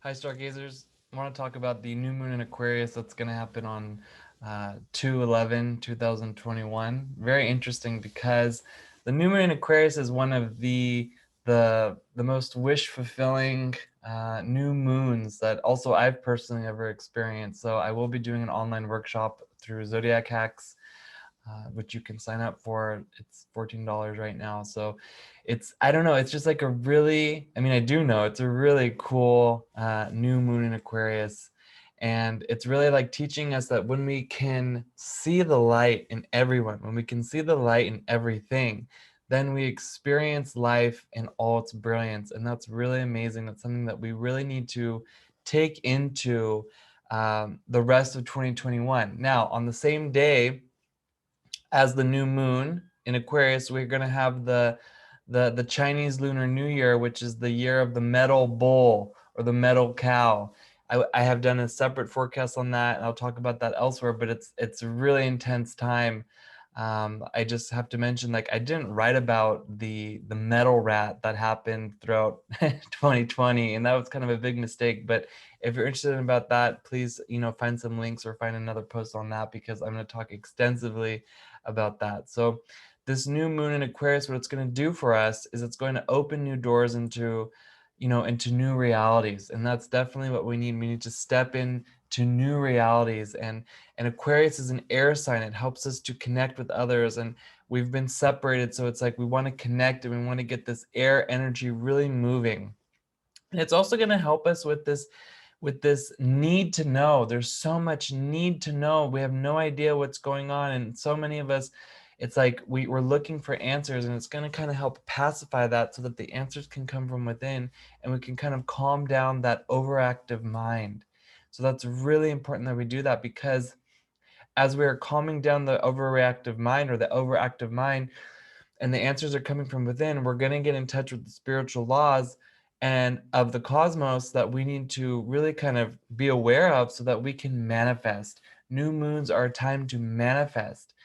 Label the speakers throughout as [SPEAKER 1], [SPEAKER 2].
[SPEAKER 1] Hi, Stargazers. I want to talk about the new moon in Aquarius that's going to happen on 2/11/2021. Very interesting because the new moon in Aquarius is one of the most wish fulfilling new moons that also I've personally ever experienced. So I will be doing an online workshop through Zodiac hacks, which you can sign up for. It's $14 right now. So I don't know, it's just like a really, I mean, I do know it's a really cool new moon in Aquarius. And it's really like teaching us that when we can see the light in everyone, when we can see the light in everything, then we experience life in all its brilliance. And that's really amazing. That's something that we really need to take into the rest of 2021. Now, on the same day as the new moon in Aquarius, we're going to have the Chinese Lunar New Year, which is the year of the metal bull or the metal cow. I have done a separate forecast on that, and I'll talk about that elsewhere. But it's a really intense time. I just have to mention, like, I didn't write about the metal rat that happened throughout 2020, and that was kind of a big mistake. But if you're interested in about that, please, find some links or find another post on that, because I'm going to talk extensively about that. So this new moon in Aquarius, what it's going to do for us is it's going to open new doors into, into new realities. And that's definitely what we need. We need to step in to new realities. And Aquarius is an air sign. It helps us to connect with others. And we've been separated. So it's like we want to connect and we want to get this air energy really moving. And it's also going to help us with this need to know. There's so much need to know. We have no idea what's going on. And so many of us, it's like we're looking for answers, and it's going to kind of help pacify that so that the answers can come from within and we can kind of calm down that overactive mind. So that's really important that we do that, because as we are calming down the overreactive mind or the overactive mind, and the answers are coming from within, we're going to get in touch with the spiritual laws and of the cosmos that we need to really kind of be aware of so that we can manifest. New moons are a time to manifest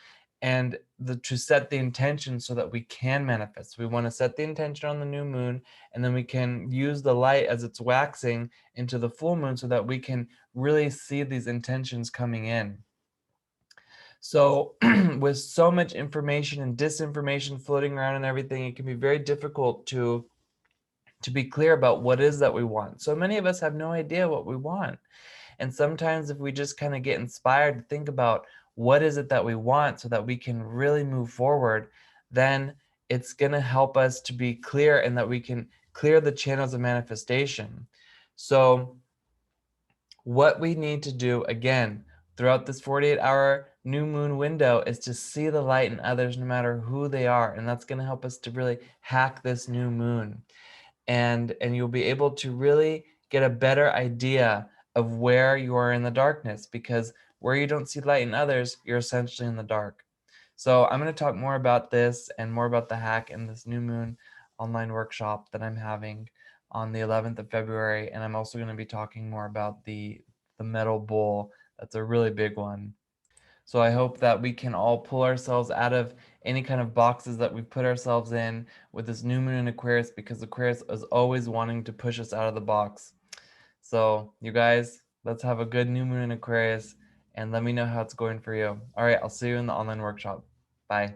[SPEAKER 1] and to set the intention so that we can manifest. We want to set the intention on the new moon, and then we can use the light as it's waxing into the full moon so that we can really see these intentions coming in. So with so much information and disinformation floating around and everything, it can be very difficult to be clear about what is that we want. So many of us have no idea what we want. And sometimes if we just kind of get inspired to think about what is it that we want so that we can really move forward, then it's going to help us to be clear and that we can clear the channels of manifestation. So what we need to do, again, throughout this 48-hour new moon window, is to see the light in others no matter who they are. And that's going to help us to really hack this new moon. And you'll be able to really get a better idea of where you are in the darkness, because where you don't see light in others, you're essentially in the dark. So I'm going to talk more about this and more about the hack in this new moon online workshop that I'm having on the 11th of February. And I'm also going to be talking more about the metal bull. That's a really big one. So I hope that we can all pull ourselves out of any kind of boxes that we put ourselves in with this new moon in Aquarius, because Aquarius is always wanting to push us out of the box. So you guys, let's have a good new moon in Aquarius and let me know how it's going for you. All right, I'll see you in the online workshop. Bye.